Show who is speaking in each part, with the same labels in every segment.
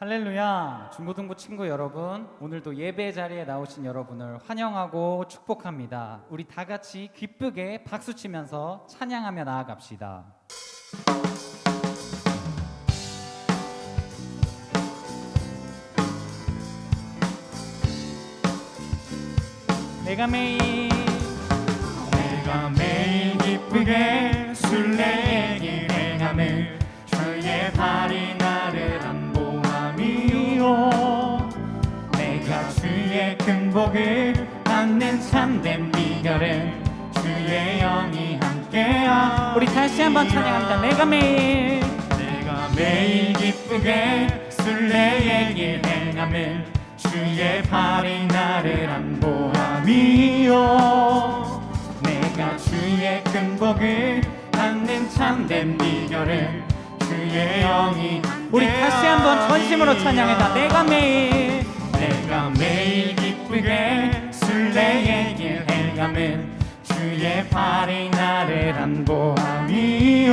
Speaker 1: 할렐루야! 중고등부 친구 여러분, 오늘도 예배 자리에 나오신 여러분을 환영하고 축복합니다. 우리 다 같이 기쁘게 박수 치면서 찬양하며 나아갑시다. 내가 매일 기쁘게 순례의 길 행함을 주의 발이 나를 안보함이요 내가 주의 큰 복을 받는 참된 비결은 주의 영이 함께야. 우리 다시 한번 찬양합니다. 내가 매일 기쁘게 순례의 길 행함을 주의 발이 나를 안보함이요 내가 주의 큰 복을 받는 참된 비결은 주의 영이 함께야. 우리 다시 한번 전심으로 찬양해다. 내가 매일 기쁘게 순례의 길 행함은 주의 발이 나를 안보함이요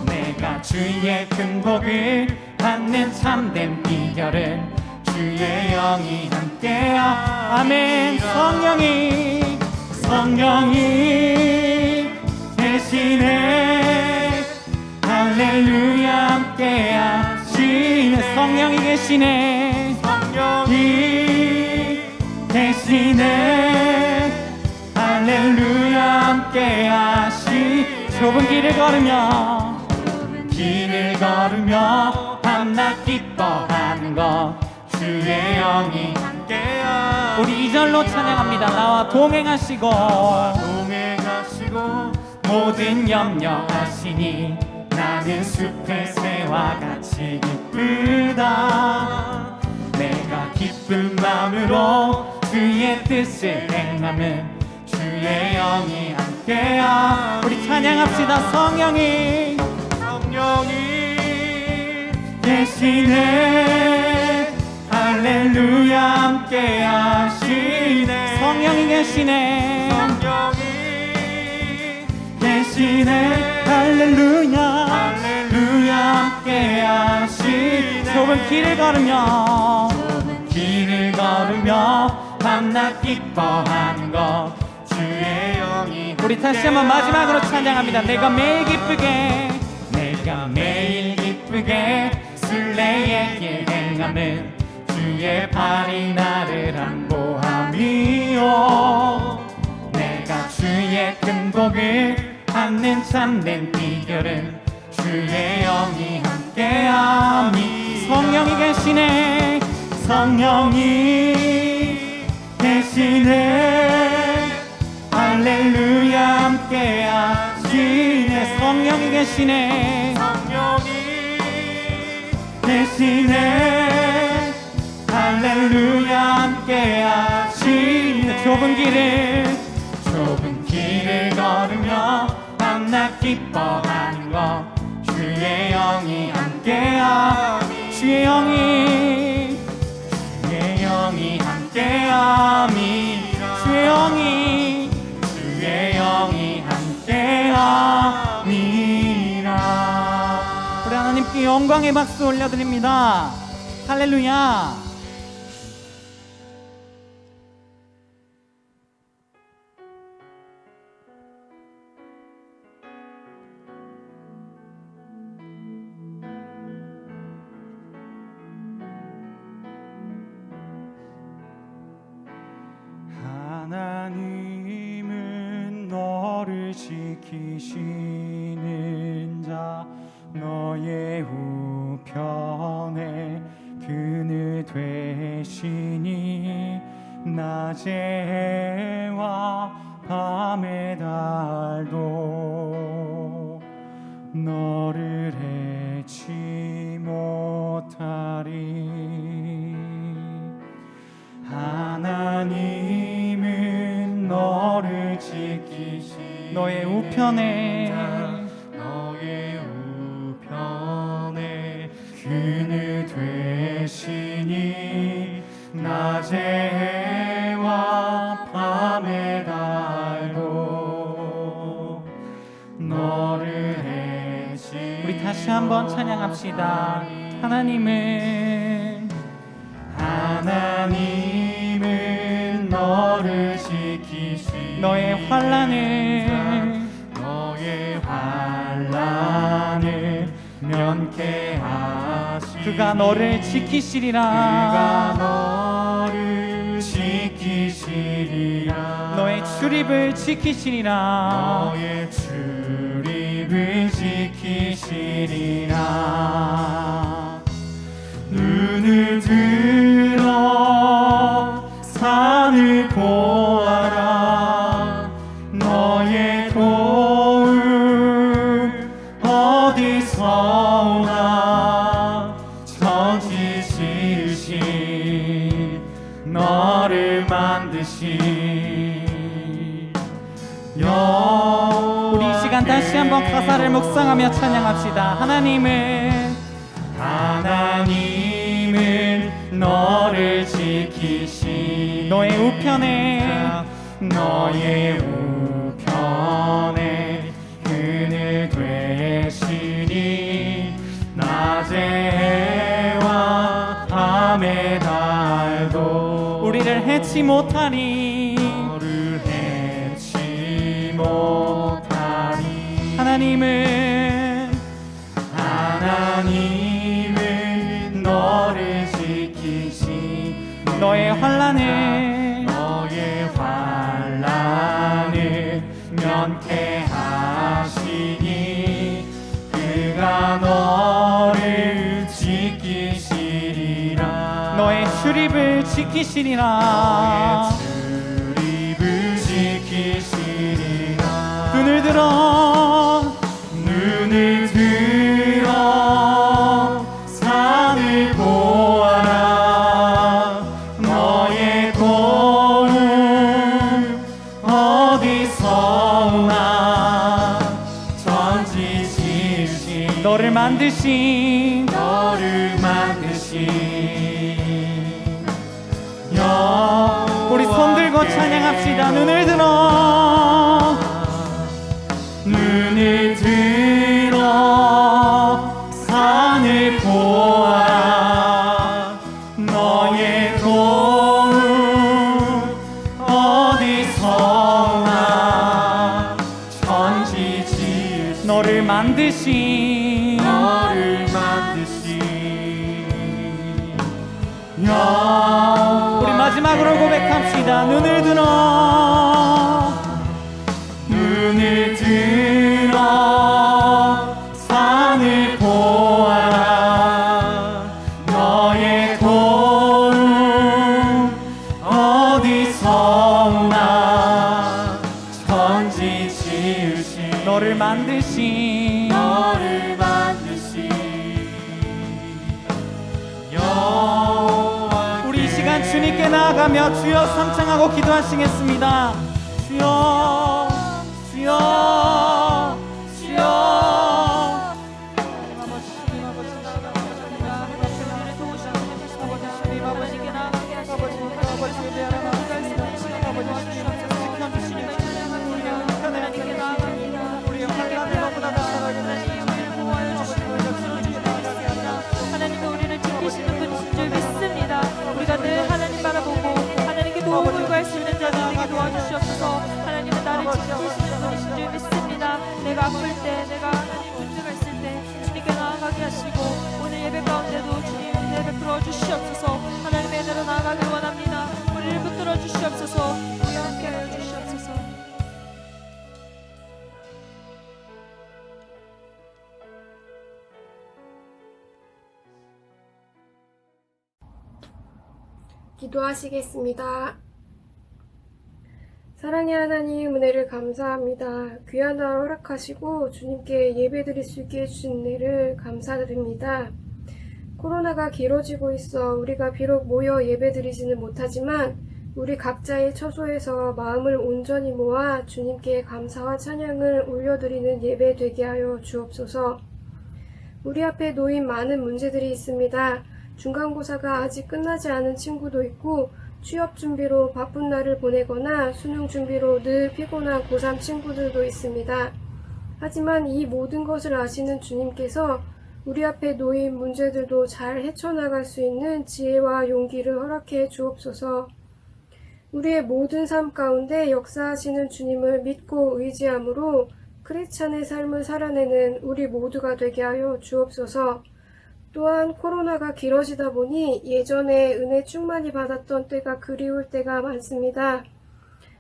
Speaker 1: 내가 주의 큰 복을 받는 참된 비결은 주의 영이 함께야. 아멘. 성령이 계시네. 할렐루야 함께하시네. 성령이 계시네. 할렐루야 함께하시. 좁은 길을 걸으며 밤낮 기뻐하는 것 주의 영이 함께야. 우리 2절로 찬양합니다. 나와 동행하시고 모든 염려하시니 나는 숲의 새와 같이 기쁘다. 내가 기쁜 마음으로 주의 뜻을 행하면 주의 영이 함께야. 우리 찬양합시다. 성령이 계시네. 할렐루야 함께하시네. 성령이 계시네. 할렐루야 함께하시네. 좁은 길을 걸으며 밤낮 기뻐하는 것 주의 영이. 우리 다시 한번 마지막으로 찬양합니다. 내가 매일 기쁘게 순례의 길 행함은 주의 발이 나를 안보함이요 내가 주의 큰 복을 받는 참된 비결은 주의 영이 함께함이. 성령이 계시네. 할렐루야 함께하시네. 성령이 계시네. 할렐루야 함께하시네. 좁은 길을 걸으며 밤낮 기뻐하는 것 주의 영이 함께하니. 주의 영이 함께함이라. 주의 영이 함께함이라. 우리 하나님께 영광의 박수 올려드립니다. 할렐루야. 하나님은 너를 지키시는 자 너의 우편에 그늘 되시니 낮의 해와 밤의 달도 너를 해치 못하리. 하나님은 너를 지키시 너의 우편에 그늘 되시니 낮의 해와 밤의 달도 너를 해시. 우리 다시 한번 찬양합시다. 하나님은
Speaker 2: 너를 지키시리라.
Speaker 1: 너의
Speaker 2: 환난을 면케하시니
Speaker 1: 그가 너를 지키시리라. 너의 출입을 지키시리라.
Speaker 2: 너의 출입을 지키시리라. 눈을 들어 산을 보아라. 너의 도움 어디서 오나. 천지 지으신 너를 만드신
Speaker 1: 우리 이 시간 다시 한번 가사를 묵상하며 찬양합시다.
Speaker 2: 하나님은 너를 지키시.
Speaker 1: 너의 우편에
Speaker 2: 그늘 되시니 낮의 해와 밤의 달도
Speaker 1: 우리를 해치 못하니.
Speaker 2: 너를 해치 못하니. 하나님은 너를 지키시.
Speaker 1: 너의 환난을
Speaker 2: 면케하시니 그가 너를 지키시리라.
Speaker 1: 너의 출입을 지키시리라.
Speaker 2: 출입을 지키시리라.
Speaker 1: 눈을 들어
Speaker 2: 산을 보아라. 너의 도움 어디서 오나. 천지 지으신
Speaker 1: 너를 만드신 우리 손 들고 찬양합시다. 눈을 들어
Speaker 2: 산을 보아라. 너의 도움 어디서 오나. 천지 지으신
Speaker 1: 너를 만드신 우리 마지막으로 고백합시다. 눈을 들어
Speaker 2: 산을 보아라. 너의 도움 어디서 오나. 천지 지으신
Speaker 1: 너를 만드신 우리 이 시간 주님께 나아가며 주여 삼창하고 기도하시겠습니다. 주여 주여 주여.
Speaker 3: 하나님은 우리를 지키시는 분이신 줄 믿습니다. 우리가 늘 하나님 바라보고 하나님께 도움을 구할 수 있는 자들 되게 도와주시옵소서. 하나님은 나를 지키시는 분이신 줄 믿습니다. 내가 아플 때, 내가 하나님 문제가 있을 때 주님께 나아가게 하시고 오늘 예배 가운데도 주님 은혜 베풀어 주시옵소서. 하나님의 은혜로 나아가길 원합니다. 우리를 붙들어 주시옵소서. 우리와 함께하여 주시옵소서.
Speaker 4: 기도하시겠습니다. 사랑의 하나님, 은혜를 감사합니다. 귀한 날 허락하시고 주님께 예배드릴 수 있게 해주신 은혜를 감사드립니다. 코로나가 길어지고 있어 우리가 비록 모여 예배드리지는 못하지만 우리 각자의 처소에서 마음을 온전히 모아 주님께 감사와 찬양을 올려드리는 예배 되게 하여 주옵소서. 우리 앞에 놓인 많은 문제들이 있습니다. 중간고사가 아직 끝나지 않은 친구도 있고 취업 준비로 바쁜 날을 보내거나 수능 준비로 늘 피곤한 고3 친구들도 있습니다. 하지만 이 모든 것을 아시는 주님께서 우리 앞에 놓인 문제들도 잘 헤쳐나갈 수 있는 지혜와 용기를 허락해 주옵소서. 우리의 모든 삶 가운데 역사하시는 주님을 믿고 의지함으로 크리스찬의 삶을 살아내는 우리 모두가 되게 하여 주옵소서. 또한 코로나가 길어지다 보니 예전에 은혜 충만히 받았던 때가 그리울 때가 많습니다.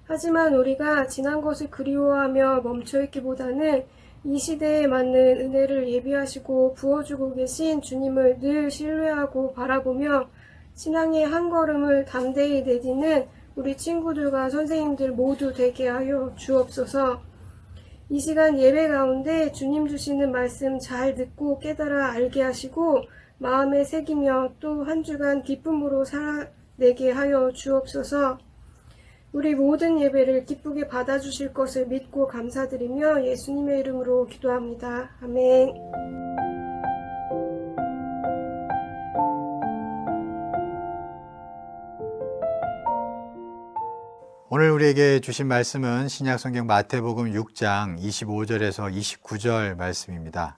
Speaker 4: 하지만 우리가 지난 것을 그리워하며 멈춰있기보다는 이 시대에 맞는 은혜를 예비하시고 부어주고 계신 주님을 늘 신뢰하고 바라보며 신앙의 한 걸음을 담대히 내디는 우리 친구들과 선생님들 모두 되게 하여 주옵소서. 이 시간 예배 가운데 주님 주시는 말씀 잘 듣고 깨달아 알게 하시고 마음에 새기며 또 한 주간 기쁨으로 살아내게 하여 주옵소서. 우리 모든 예배를 기쁘게 받아주실 것을 믿고 감사드리며 예수님의 이름으로 기도합니다. 아멘.
Speaker 5: 오늘 우리에게 주신 말씀은 신약성경 마태복음 6장 25절에서 29절 말씀입니다.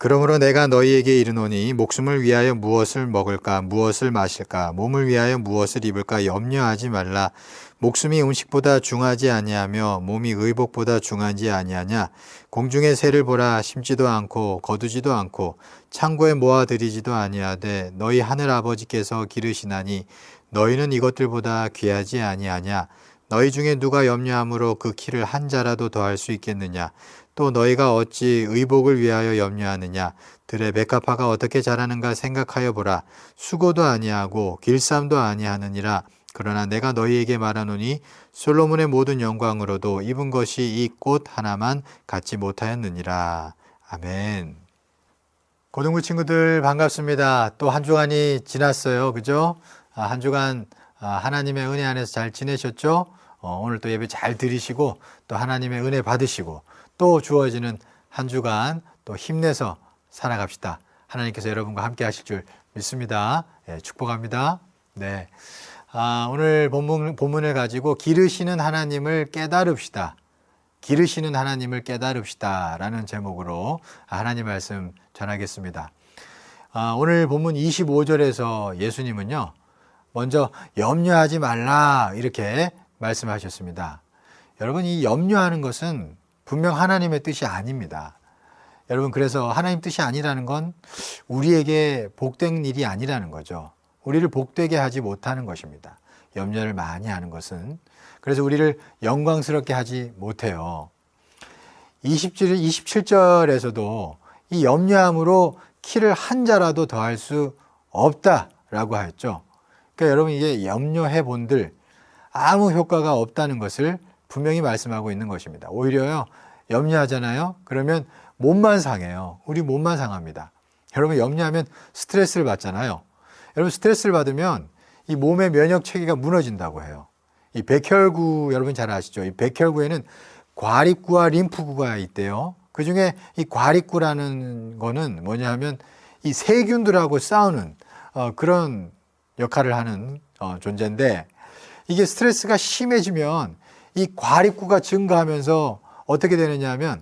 Speaker 5: 그러므로 내가 너희에게 이르노니 목숨을 위하여 무엇을 먹을까 무엇을 마실까 몸을 위하여 무엇을 입을까 염려하지 말라. 목숨이 음식보다 중하지 아니하며 몸이 의복보다 중하지 아니하냐. 공중의 새를 보라. 심지도 않고 거두지도 않고 창고에 모아들이지도 아니하되 너희 하늘 아버지께서 기르시나니 너희는 이것들보다 귀하지 아니하냐. 너희 중에 누가 염려함으로 그 키를 한 자라도 더할 수 있겠느냐. 또 너희가 어찌 의복을 위하여 염려하느냐. 들의 백합화가 어떻게 자라는가 생각하여 보라. 수고도 아니하고 길쌈도 아니하느니라. 그러나 내가 너희에게 말하노니 솔로몬의 모든 영광으로도 입은 것이 이 꽃 하나만 갖지 못하였느니라. 아멘. 고등부 친구들 반갑습니다. 또 한 주간이 지났어요. 그죠? 한 주간 하나님의 은혜 안에서 잘 지내셨죠? 오늘 또 예배 잘 드리시고 또 하나님의 은혜 받으시고 또 주어지는 한 주간 또 힘내서 살아갑시다. 하나님께서 여러분과 함께 하실 줄 믿습니다. 네, 축복합니다. 네, 오늘 본문을 가지고 기르시는 하나님을 깨달읍시다. 기르시는 하나님을 깨달읍시다 라는 제목으로 하나님 말씀 전하겠습니다. 오늘 본문 25절에서 예수님은요, 먼저 염려하지 말라 이렇게 말씀하셨습니다. 여러분, 이 염려하는 것은 분명 하나님의 뜻이 아닙니다. 여러분, 그래서 하나님 뜻이 아니라는 건 우리에게 복된 일이 아니라는 거죠. 우리를 복되게 하지 못하는 것입니다. 염려를 많이 하는 것은. 그래서 우리를 영광스럽게 하지 못해요. 27절에서도 이 염려함으로 키를 한 자라도 더할 수 없다라고 하였죠. 그러니까 여러분, 이게 염려해 본들 아무 효과가 없다는 것을 분명히 말씀하고 있는 것입니다. 오히려요, 염려하잖아요. 그러면 몸만 상해요. 우리 몸만 상합니다. 여러분, 염려하면 스트레스를 받잖아요. 여러분, 스트레스를 받으면 이 몸의 면역 체계가 무너진다고 해요. 이 백혈구, 여러분 잘 아시죠? 이 백혈구에는 과립구와 림프구가 있대요. 그 중에 이 과립구라는 거는 뭐냐 하면 이 세균들하고 싸우는 그런 역할을 하는 존재인데, 이게 스트레스가 심해지면 이 과립구가 증가하면서 어떻게 되느냐 하면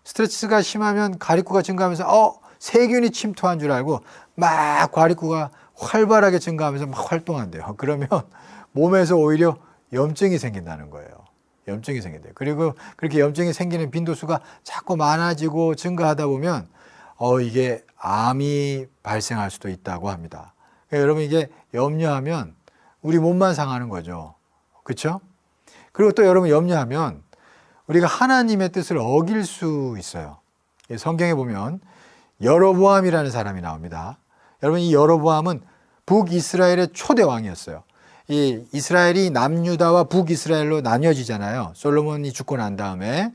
Speaker 5: 스트레스가 심하면 과립구가 증가하면서 세균이 침투한 줄 알고 막 과립구가 활발하게 증가하면서 막 활동한대요. 그러면 몸에서 오히려 염증이 생긴다는 거예요. 염증이 생긴대요. 그리고 그렇게 염증이 생기는 빈도수가 자꾸 많아지고 증가하다 보면 이게 암이 발생할 수도 있다고 합니다. 그러니까 여러분, 이게 염려하면 우리 몸만 상하는 거죠. 그렇죠? 그리고 또 여러분, 염려하면 우리가 하나님의 뜻을 어길 수 있어요. 성경에 보면 여로보암이라는 사람이 나옵니다. 여러분, 이 여로보암은 북이스라엘의 초대 왕이었어요. 이 이스라엘이 남유다와 북이스라엘로 나뉘어지잖아요. 솔로몬이 죽고 난 다음에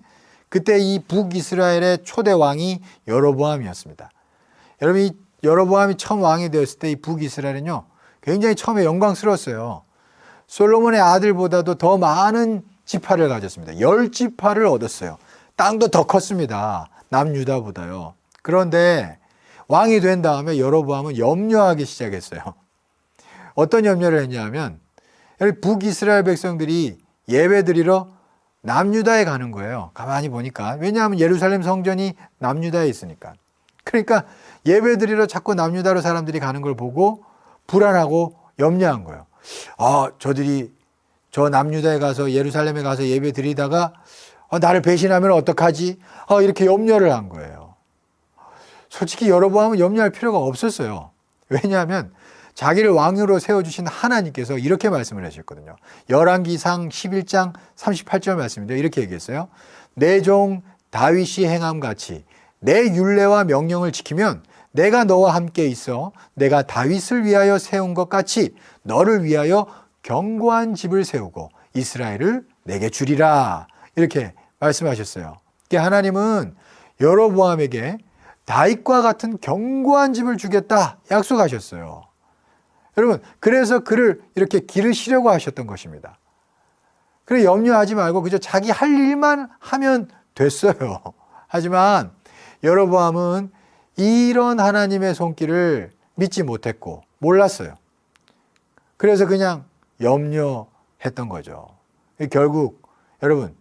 Speaker 5: 그때 이 북이스라엘의 초대 왕이 여로보암이었습니다. 여러분, 이 여로보암이 처음 왕이 되었을 때 이 북이스라엘은요, 굉장히 처음에 영광스러웠어요. 솔로몬의 아들보다도 더 많은 지파를 가졌습니다. 10지파를 얻었어요. 땅도 더 컸습니다. 남유다보다요. 그런데 왕이 된 다음에 여로보암은 염려하기 시작했어요. 어떤 염려를 했냐면, 북이스라엘 백성들이 예배드리러 남유다에 가는 거예요. 가만히 보니까. 왜냐하면 예루살렘 성전이 남유다에 있으니까. 그러니까 예배드리러 자꾸 남유다로 사람들이 가는 걸 보고 불안하고 염려한 거예요. 저들이 저 남유다에 가서 예루살렘에 가서 예배 드리다가 나를 배신하면 어떡하지? 이렇게 염려를 한 거예요. 솔직히 여로보암은 염려할 필요가 없었어요. 왜냐하면 자기를 왕으로 세워주신 하나님께서 이렇게 말씀을 하셨거든요. 열왕기상 11장 38절 말씀인데 이렇게 얘기했어요. 내 종 다윗이 행함같이 내 율례와 명령을 지키면 내가 너와 함께 있어 내가 다윗을 위하여 세운 것 같이 너를 위하여 견고한 집을 세우고 이스라엘을 내게 주리라. 이렇게 말씀하셨어요. 그러니까 하나님은 여로보암에게 다윗과 같은 견고한 집을 주겠다 약속하셨어요. 여러분, 그래서 그를 이렇게 기르시려고 하셨던 것입니다. 그래 염려하지 말고 그저 자기 할 일만 하면 됐어요. 하지만 여로보암은 이런 하나님의 손길을 믿지 못했고 몰랐어요. 그래서 그냥 염려했던 거죠. 결국 여러분,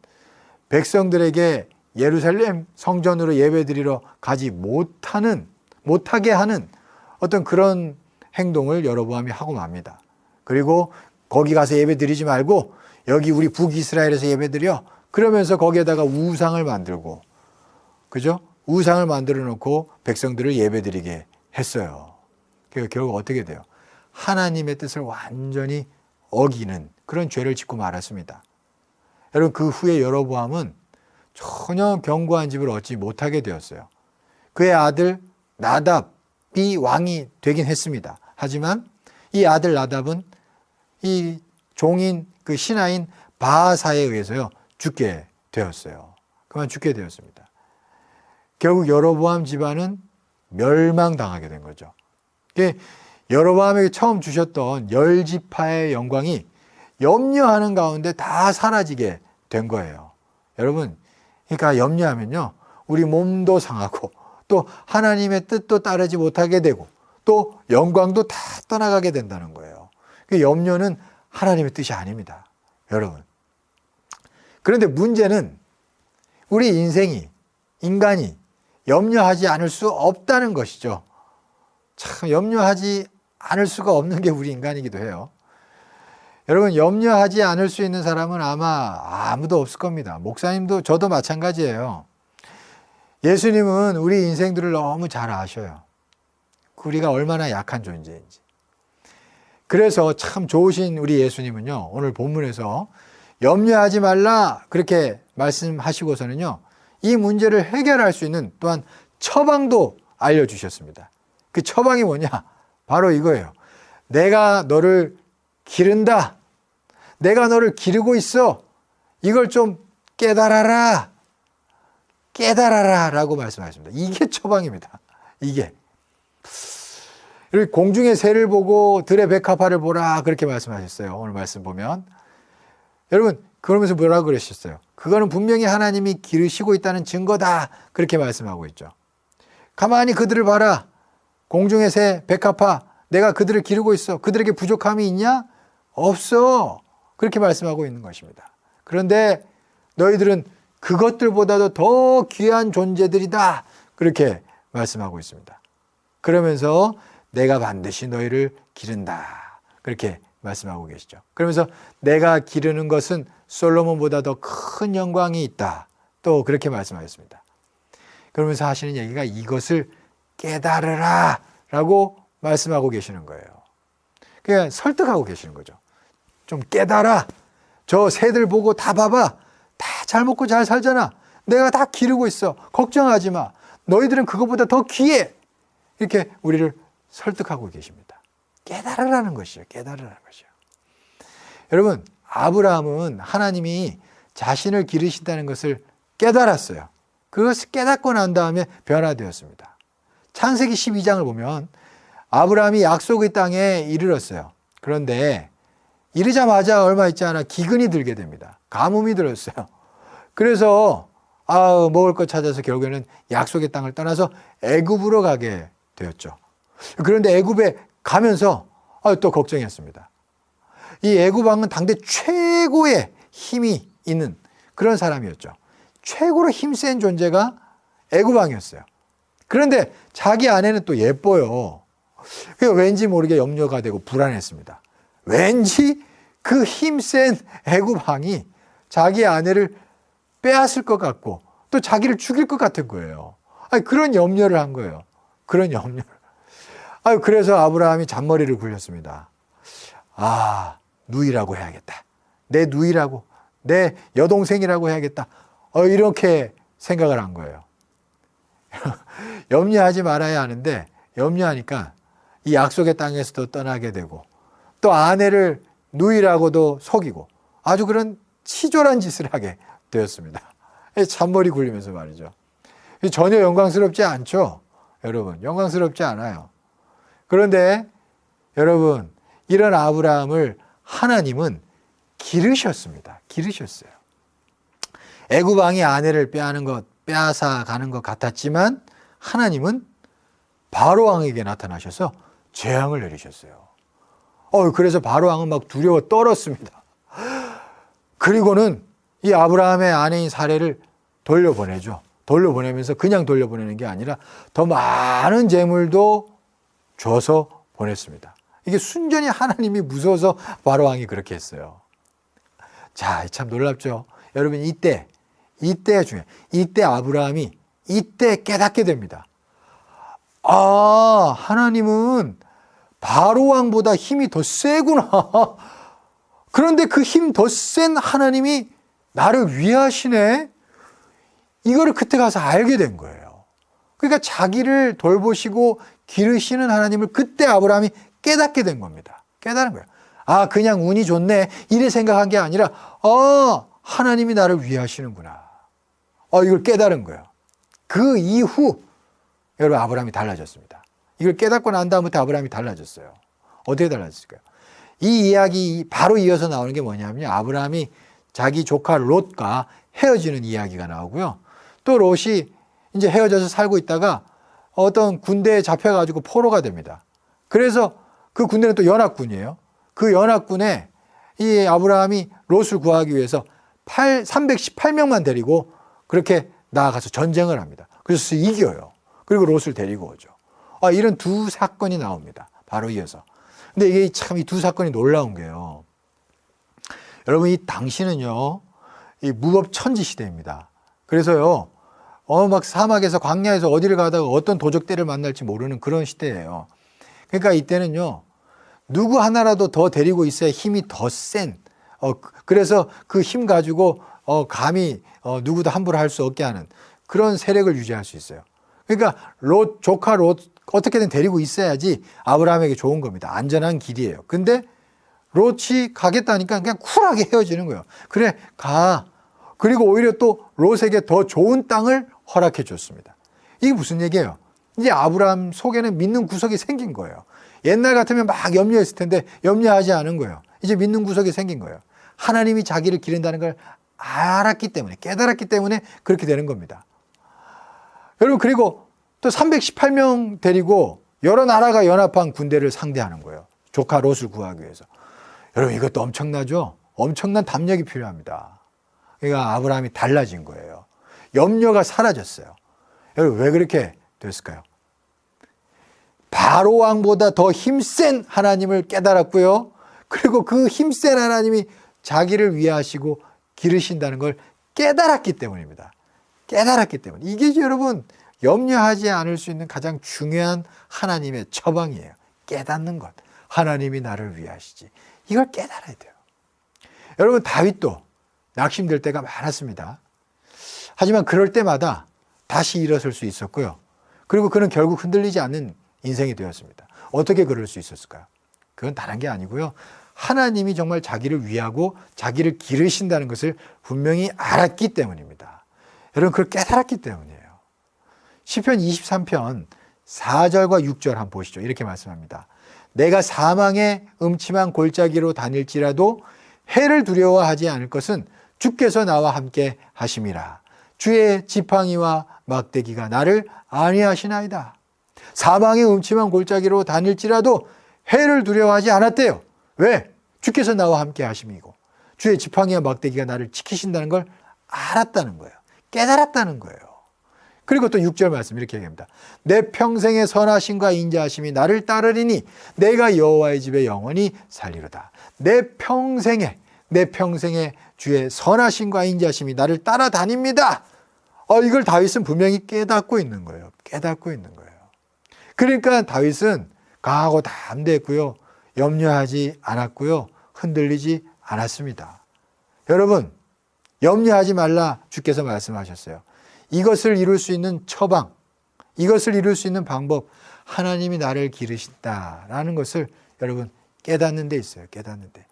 Speaker 5: 백성들에게 예루살렘 성전으로 예배드리러 가지 못하게 하는 어떤 그런 행동을 여로보암이 하고 맙니다. 그리고 거기 가서 예배드리지 말고 여기 우리 북이스라엘에서 예배드려. 그러면서 거기에다가 우상을 만들고, 그죠? 우상을 만들어 놓고 백성들을 예배드리게 했어요. 결국 어떻게 돼요? 하나님의 뜻을 완전히 어기는 그런 죄를 짓고 말았습니다. 여러분, 그 후에 여로보암은 전혀 견고한 집을 얻지 못하게 되었어요. 그의 아들 나답이 왕이 되긴 했습니다. 하지만 이 아들 나답은 이 종인 그 신하인 바하사에 의해서요 죽게 되었어요. 그만 죽게 되었습니다. 결국 여로보암 집안은 멸망당하게 된 거죠. 여로보암에게 처음 주셨던 10지파의 영광이 염려하는 가운데 다 사라지게 된 거예요. 여러분, 그러니까 염려하면요 우리 몸도 상하고 또 하나님의 뜻도 따르지 못하게 되고 또 영광도 다 떠나가게 된다는 거예요. 염려는 하나님의 뜻이 아닙니다, 여러분. 그런데 문제는 우리 인간이 염려하지 않을 수 없다는 것이죠. 참 염려하지 않을 수가 없는 게 우리 인간이기도 해요. 여러분, 염려하지 않을 수 있는 사람은 아마 아무도 없을 겁니다. 목사님도 저도 마찬가지예요. 예수님은 우리 인생들을 너무 잘 아셔요. 우리가 얼마나 약한 존재인지. 그래서 참 좋으신 우리 예수님은요, 오늘 본문에서 염려하지 말라 그렇게 말씀하시고서는요, 이 문제를 해결할 수 있는 또한 처방도 알려주셨습니다. 그 처방이 뭐냐? 바로 이거예요. 내가 너를 기른다. 내가 너를 기르고 있어. 이걸 좀 깨달아라. 깨달아라 라고 말씀하셨습니다. 이게 처방입니다. 이게. 공중의 새를 보고 들의 백합화를 보라 그렇게 말씀하셨어요. 오늘 말씀 보면. 여러분, 그러면서 뭐라고 그러셨어요? 그거는 분명히 하나님이 기르시고 있다는 증거다 그렇게 말씀하고 있죠. 가만히 그들을 봐라. 공중의 새, 백합화, 내가 그들을 기르고 있어. 그들에게 부족함이 있냐? 없어. 그렇게 말씀하고 있는 것입니다. 그런데 너희들은 그것들보다도 더 귀한 존재들이다. 그렇게 말씀하고 있습니다. 그러면서 내가 반드시 너희를 기른다. 그렇게 말씀하고 계시죠. 그러면서 내가 기르는 것은 솔로몬보다 더 큰 영광이 있다. 또 그렇게 말씀하셨습니다. 그러면서 하시는 얘기가 이것을 깨달으라 라고 말씀하고 계시는 거예요. 그냥 설득하고 계시는 거죠. 좀 깨달아. 저 새들 보고 다 봐봐. 다 잘 먹고 잘 살잖아. 내가 다 기르고 있어. 걱정하지 마. 너희들은 그것보다 더 귀해. 이렇게 우리를 설득하고 계십니다. 깨달으라는 것이요. 깨달으라는 것이요. 여러분, 아브라함은 하나님이 자신을 기르신다는 것을 깨달았어요. 그것을 깨닫고 난 다음에 변화되었습니다. 창세기 12장을 보면 아브라함이 약속의 땅에 이르렀어요. 그런데 이르자마자 얼마 있지 않아 기근이 들게 됩니다. 가뭄이 들었어요. 그래서 먹을 것 찾아서 결국에는 약속의 땅을 떠나서 애굽으로 가게 되었죠. 그런데 애굽에 가면서 또 걱정했습니다. 이 애굽 왕은 당대 최고의 힘이 있는 그런 사람이었죠. 최고로 힘센 존재가 애굽왕이었어요. 그런데 자기 아내는 또 예뻐요. 그래서 왠지 모르게 염려가 되고 불안했습니다. 왠지 그 힘센 애굽왕이 자기 아내를 빼앗을 것 같고 또 자기를 죽일 것 같은 거예요. 아니, 그런 염려를 한 거예요. 그런 염려를. 그래서 아브라함이 잔머리를 굴렸습니다. 누이라고 해야겠다. 내 누이라고, 내 여동생이라고 해야겠다. 이렇게 생각을 한 거예요. 염려하지 말아야 하는데 염려하니까 이 약속의 땅에서도 떠나게 되고 또 아내를 누이라고도 속이고 아주 그런 치졸한 짓을 하게 되었습니다. 잔머리 굴리면서 말이죠. 전혀 영광스럽지 않죠? 여러분, 영광스럽지 않아요. 그런데 여러분, 이런 아브라함을 하나님은 기르셨습니다. 기르셨어요. 애굽 왕이 아내를 빼앗아 가는 것 같았지만 하나님은 바로 왕에게 나타나셔서 재앙을 내리셨어요. 그래서 바로 왕은 막 두려워 떨었습니다. 그리고는 이 아브라함의 아내인 사례를 돌려보내죠. 돌려보내면서 그냥 돌려보내는 게 아니라 더 많은 재물도 줘서 보냈습니다. 이게 순전히 하나님이 무서워서 바로 왕이 그렇게 했어요. 자, 참 놀랍죠. 여러분, 이때가 중요해요. 이때 아브라함이 이때 깨닫게 됩니다. 하나님은 바로 왕보다 힘이 더 세구나. 그런데 그 힘 더 센 하나님이 나를 위하시네. 이거를 그때 가서 알게 된 거예요. 그러니까 자기를 돌보시고 기르시는 하나님을 그때 아브라함이 깨닫게 된 겁니다. 깨달은 거예요. 그냥 운이 좋네. 이래 생각한 게 아니라, 하나님이 나를 위하시는구나. 이걸 깨달은 거예요. 그 이후, 여러분, 아브라함이 달라졌습니다. 이걸 깨닫고 난 다음부터 아브라함이 달라졌어요. 어떻게 달라졌을까요? 이 이야기 바로 이어서 나오는 게 뭐냐면요. 아브라함이 자기 조카 롯과 헤어지는 이야기가 나오고요. 또 롯이 이제 헤어져서 살고 있다가 어떤 군대에 잡혀가지고 포로가 됩니다. 그래서 그 군대는 또 연합군이에요. 그 연합군에 이 아브라함이 롯을 구하기 위해서 318명만 데리고 그렇게 나아가서 전쟁을 합니다. 그래서 이겨요. 그리고 롯을 데리고 오죠. 이런 두 사건이 나옵니다. 바로 이어서. 근데 이게 참 이 두 사건이 놀라운 게요. 여러분, 이 당시는요, 이 무법천지 시대입니다. 그래서요, 막 사막에서 광야에서 어디를 가다가 어떤 도적대를 만날지 모르는 그런 시대예요. 그러니까 이때는요, 누구 하나라도 더 데리고 있어야 힘이 더 센, 그래서 그 힘 가지고 감히 누구도 함부로 할 수 없게 하는 그런 세력을 유지할 수 있어요. 그러니까 조카 롯 어떻게든 데리고 있어야지 아브라함에게 좋은 겁니다. 안전한 길이에요. 근데 롯이 가겠다니까 그냥 쿨하게 헤어지는 거예요. 그래, 가. 그리고 오히려 또 롯에게 더 좋은 땅을 허락해 줬습니다. 이게 무슨 얘기예요? 이제 아브라함 속에는 믿는 구석이 생긴 거예요. 옛날 같으면 막 염려했을 텐데 염려하지 않은 거예요. 이제 믿는 구석이 생긴 거예요. 하나님이 자기를 기른다는 걸 알았기 때문에, 깨달았기 때문에 그렇게 되는 겁니다. 여러분, 그리고 또 318명 데리고 여러 나라가 연합한 군대를 상대하는 거예요. 조카 롯을 구하기 위해서. 여러분, 이것도 엄청나죠? 엄청난 담력이 필요합니다. 그러니까 아브라함이 달라진 거예요. 염려가 사라졌어요. 여러분, 왜 그렇게 됐을까요? 바로 왕보다 더 힘센 하나님을 깨달았고요. 그리고 그 힘센 하나님이 자기를 위하시고 기르신다는 걸 깨달았기 때문입니다. 깨달았기 때문에. 이게 여러분, 염려하지 않을 수 있는 가장 중요한 하나님의 처방이에요. 깨닫는 것. 하나님이 나를 위하시지. 이걸 깨달아야 돼요. 여러분, 다윗도 낙심될 때가 많았습니다. 하지만 그럴 때마다 다시 일어설 수 있었고요. 그리고 그는 결국 흔들리지 않는 인생이 되었습니다. 어떻게 그럴 수 있었을까요? 그건 다른 게 아니고요. 하나님이 정말 자기를 위하고 자기를 기르신다는 것을 분명히 알았기 때문입니다. 여러분, 그걸 깨달았기 때문이에요. 시편 23편 4절과 6절 한번 보시죠. 이렇게 말씀합니다. 내가 사망의 음침한 골짜기로 다닐지라도 해를 두려워하지 않을 것은 주께서 나와 함께 하심이라. 주의 지팡이와 막대기가 나를 안위하시나이다. 사망의 음침한 골짜기로 다닐지라도 해를 두려워하지 않았대요. 왜? 주께서 나와 함께 하심이고 주의 지팡이와 막대기가 나를 지키신다는 걸 알았다는 거예요. 깨달았다는 거예요. 그리고 또 6절 말씀 이렇게 얘기합니다. 내 평생의 선하심과 인자하심이 나를 따르리니 내가 여호와의 집에 영원히 살리로다. 내 평생에 주의 선하심과 인자하심이 나를 따라다닙니다. 이걸 다윗은 분명히 깨닫고 있는 거예요. 깨닫고 있는 거예요. 그러니까 다윗은 강하고 담대했고요. 염려하지 않았고요. 흔들리지 않았습니다. 여러분, 염려하지 말라 주께서 말씀하셨어요. 이것을 이룰 수 있는 처방, 이것을 이룰 수 있는 방법, 하나님이 나를 기르신다라는 것을 여러분 깨닫는 데 있어요. 깨닫는 데.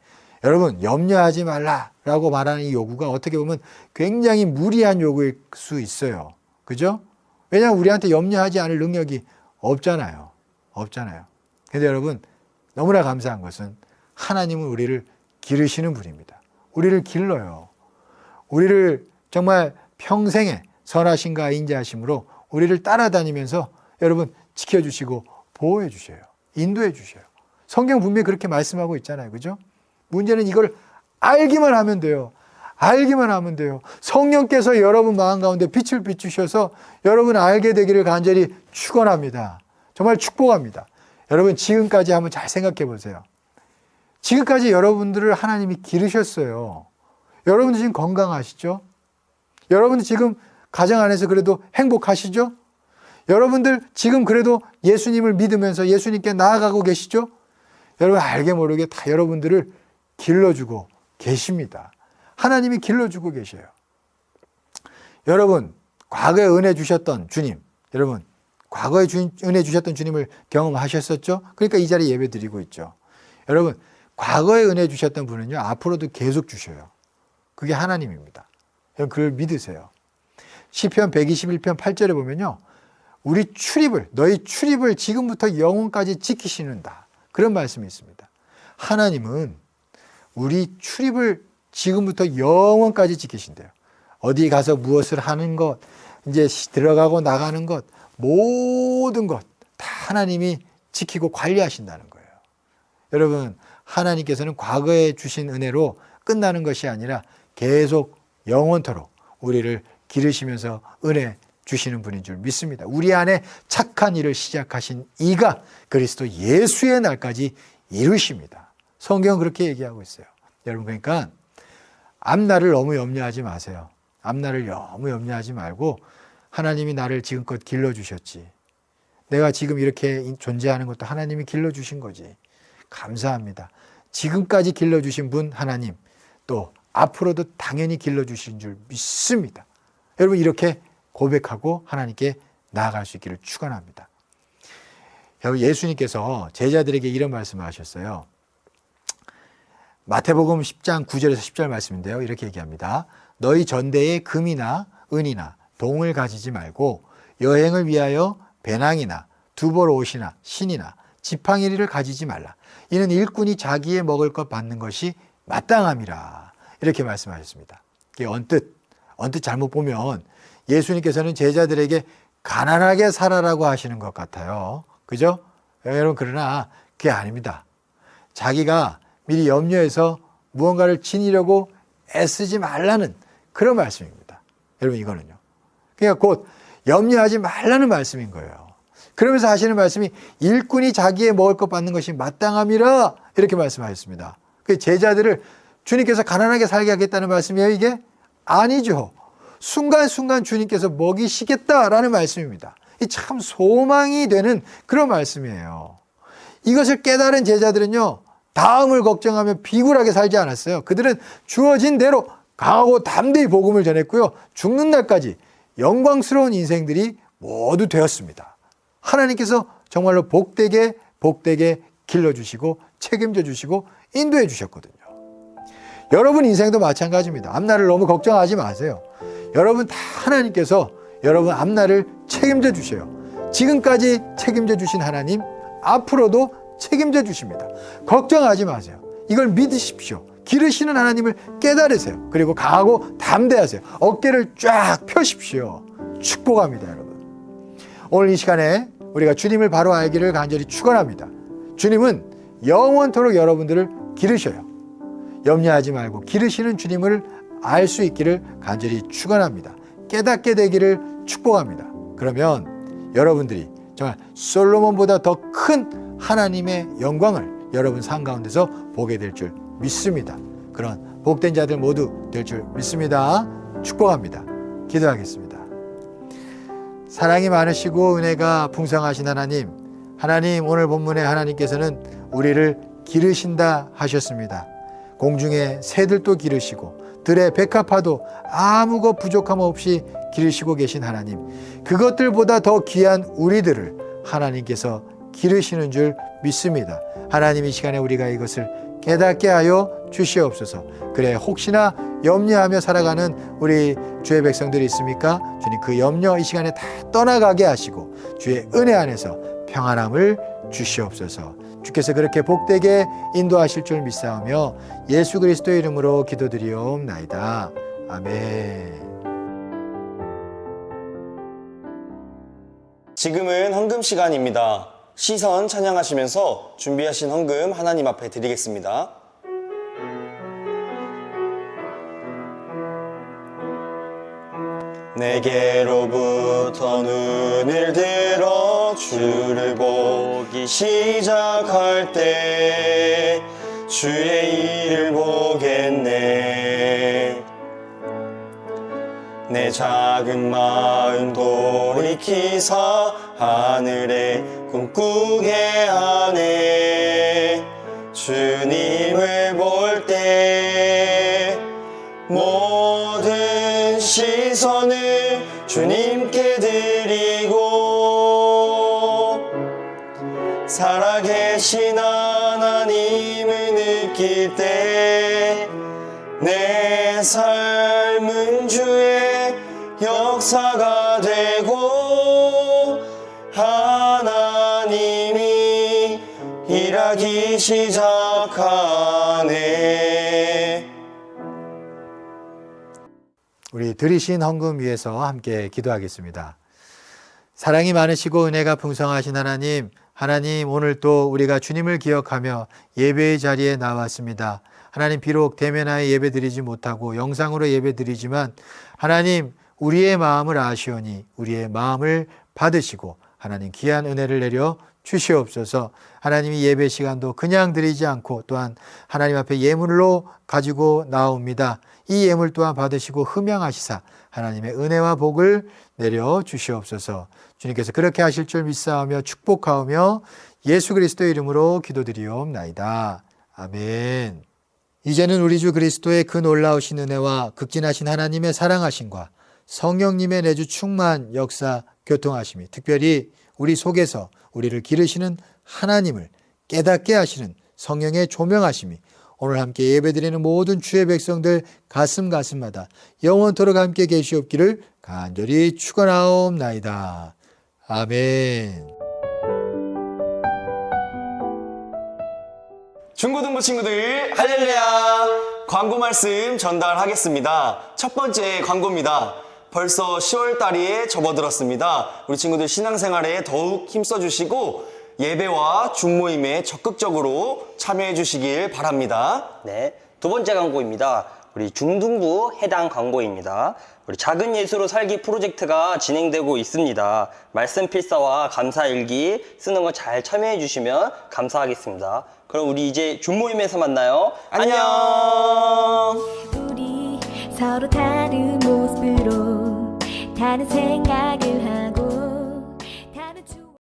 Speaker 5: 여러분, 염려하지 말라라고 말하는 이 요구가 어떻게 보면 굉장히 무리한 요구일 수 있어요. 그죠? 왜냐하면 우리한테 염려하지 않을 능력이 없잖아요. 없잖아요. 근데 여러분, 너무나 감사한 것은 하나님은 우리를 기르시는 분입니다. 우리를 길러요. 우리를 정말 평생에 선하심과 인자하심으로 우리를 따라다니면서 여러분 지켜주시고 보호해 주셔요. 인도해 주셔요. 성경 분명히 그렇게 말씀하고 있잖아요. 그죠? 문제는 이걸 알기만 하면 돼요. 알기만 하면 돼요. 성령께서 여러분 마음 가운데 빛을 비추셔서 여러분 알게 되기를 간절히 축원합니다. 정말 축복합니다. 여러분 지금까지 한번 잘 생각해 보세요. 지금까지 여러분들을 하나님이 기르셨어요. 여러분들 지금 건강하시죠? 여러분들 지금 가정 안에서 그래도 행복하시죠? 여러분들 지금 그래도 예수님을 믿으면서 예수님께 나아가고 계시죠? 여러분 알게 모르게 다 여러분들을 길러주고 계십니다. 하나님이 길러주고 계셔요. 여러분 과거에 은혜 주셨던 주님, 여러분 과거에 은혜 주셨던 주님을 경험하셨었죠? 그러니까 이 자리에 예배 드리고 있죠. 여러분 과거에 은혜 주셨던 분은요 앞으로도 계속 주셔요. 그게 하나님입니다. 여러분 그걸 믿으세요. 시편 121편 8절에 보면요. 너희 출입을 지금부터 영원까지 지키시는다. 그런 말씀이 있습니다. 하나님은 우리 출입을 지금부터 영원까지 지키신대요. 어디 가서 무엇을 하는 것, 이제 들어가고 나가는 것, 모든 것 다 하나님이 지키고 관리하신다는 거예요. 여러분, 하나님께서는 과거에 주신 은혜로 끝나는 것이 아니라 계속 영원토록 우리를 기르시면서 은혜 주시는 분인 줄 믿습니다. 우리 안에 착한 일을 시작하신 이가 그리스도 예수의 날까지 이루십니다. 성경은 그렇게 얘기하고 있어요. 여러분 그러니까 앞날을 너무 염려하지 마세요. 앞날을 너무 염려하지 말고 하나님이 나를 지금껏 길러주셨지. 내가 지금 이렇게 존재하는 것도 하나님이 길러주신 거지. 감사합니다. 지금까지 길러주신 분 하나님 또 앞으로도 당연히 길러주신 줄 믿습니다. 여러분 이렇게 고백하고 하나님께 나아갈 수 있기를 축원합니다. 예수님께서 제자들에게 이런 말씀을 하셨어요. 마태복음 10장 9절에서 10절 말씀인데요. 이렇게 얘기합니다. 너희 전대에 금이나 은이나 동을 가지지 말고 여행을 위하여 배낭이나 두벌 옷이나 신이나 지팡이를 가지지 말라. 이는 일꾼이 자기의 먹을 것 받는 것이 마땅함이라. 이렇게 말씀하셨습니다. 이게 언뜻 잘못 보면 예수님께서는 제자들에게 가난하게 살아라고 하시는 것 같아요. 그죠? 여러분 그러나 그게 아닙니다. 자기가 미리 염려해서 무언가를 지니려고 애쓰지 말라는 그런 말씀입니다. 여러분 이거는요. 그러니까 곧 염려하지 말라는 말씀인 거예요. 그러면서 하시는 말씀이 일꾼이 자기의 먹을 것 받는 것이 마땅함이라 이렇게 말씀하셨습니다. 그 제자들을 주님께서 가난하게 살게 하겠다는 말씀이에요 이게? 아니죠. 순간순간 주님께서 먹이시겠다라는 말씀입니다. 이 참 소망이 되는 그런 말씀이에요. 이것을 깨달은 제자들은요. 다음을 걱정하며 비굴하게 살지 않았어요. 그들은 주어진 대로 강하고 담대히 복음을 전했고요. 죽는 날까지 영광스러운 인생들이 모두 되었습니다. 하나님께서 정말로 복되게 길러주시고 책임져 주시고 인도해 주셨거든요. 여러분 인생도 마찬가지입니다. 앞날을 너무 걱정하지 마세요. 여러분 다 하나님께서 여러분 앞날을 책임져 주셔요. 지금까지 책임져 주신 하나님 앞으로도 책임져 주십니다. 걱정하지 마세요. 이걸 믿으십시오. 기르시는 하나님을 깨달으세요. 그리고 강하고 담대하세요. 어깨를 쫙 펴십시오. 축복합니다, 여러분. 오늘 이 시간에 우리가 주님을 바로 알기를 간절히 축원합니다. 주님은 영원토록 여러분들을 기르셔요. 염려하지 말고 기르시는 주님을 알 수 있기를 간절히 축원합니다. 깨닫게 되기를 축복합니다. 그러면 여러분들이 정말 솔로몬보다 더 큰 하나님의 영광을 여러분 삶 가운데서 보게 될 줄 믿습니다. 그런 복된 자들 모두 될 줄 믿습니다. 축복합니다. 기도하겠습니다. 사랑이 많으시고 은혜가 풍성하신 하나님, 하나님 오늘 본문에 하나님께서는 우리를 기르신다 하셨습니다. 공중의 새들도 기르시고 들의 백합화도 아무 것 부족함 없이 기르시고 계신 하나님, 그것들보다 더 귀한 우리들을 하나님께서 기르시는 줄 믿습니다. 하나님 이 시간에 우리가 이것을 깨닫게 하여 주시옵소서. 그래 혹시나 염려하며 살아가는 우리 주의 백성들이 있습니까? 주님 그 염려 이 시간에 다 떠나가게 하시고 주의 은혜 안에서 평안함을 주시옵소서. 주께서 그렇게 복되게 인도하실 줄 믿사오며 예수 그리스도의 이름으로 기도드리옵나이다. 아멘.
Speaker 6: 지금은 헌금 시간입니다. 시선 찬양하시면서 준비하신 헌금 하나님 앞에 드리겠습니다. 내게로부터 눈을 들어 주를 보기 시작할 때 주의 일을 보겠네. 내 작은 마음 돌이키사 하늘에 꿈꾸게 하네. 주님을 볼 때 모든 시선을 주님께 드리고 살아계신 하나님을 느낄 때 내 삶은 주의 역사가 되고 하나님이 일하기 시작하네.
Speaker 5: 우리 드리신 헌금 위해서 함께 기도하겠습니다. 사랑이 많으시고 은혜가 풍성하신 하나님, 하나님 오늘 또 우리가 주님을 기억하며 예배의 자리에 나왔습니다. 하나님 비록 대면하여 예배드리지 못하고 영상으로 예배드리지만 하나님 우리의 마음을 아시오니 우리의 마음을 받으시고 하나님 귀한 은혜를 내려 주시옵소서. 하나님이 예배 시간도 그냥 드리지 않고 또한 하나님 앞에 예물로 가지고 나옵니다. 이 예물 또한 받으시고 흠양하시사 하나님의 은혜와 복을 내려 주시옵소서. 주님께서 그렇게 하실 줄 믿사오며 축복하오며 예수 그리스도의 이름으로 기도드리옵나이다. 아멘. 이제는 우리 주 그리스도의 그 놀라우신 은혜와 극진하신 하나님의 사랑하심과 성령님의 내주 충만 역사 교통하심이 특별히 우리 속에서 우리를 기르시는 하나님을 깨닫게 하시는 성령의 조명하심이 오늘 함께 예배드리는 모든 주의 백성들 가슴마다 영원토록 함께 계시옵기를 간절히 축원하옵나이다. 아멘.
Speaker 6: 중고등부 친구들 할렐루야. 광고 말씀 전달하겠습니다. 첫 번째 광고입니다. 벌써 10월달이 접어들었습니다. 우리 친구들 신앙생활에 더욱 힘써주시고 예배와 중모임에 적극적으로 참여해 주시길 바랍니다.
Speaker 7: 네, 두 번째 광고입니다. 우리 중등부 해당 광고입니다. 우리 작은 예수로 살기 프로젝트가 진행되고 있습니다. 말씀 필사와 감사일기 쓰는 거 잘 참여해 주시면 감사하겠습니다. 그럼 우리 이제 중모임에서 만나요.
Speaker 6: 안녕.
Speaker 8: 우리 서로 다른 모습으로 다른 생각을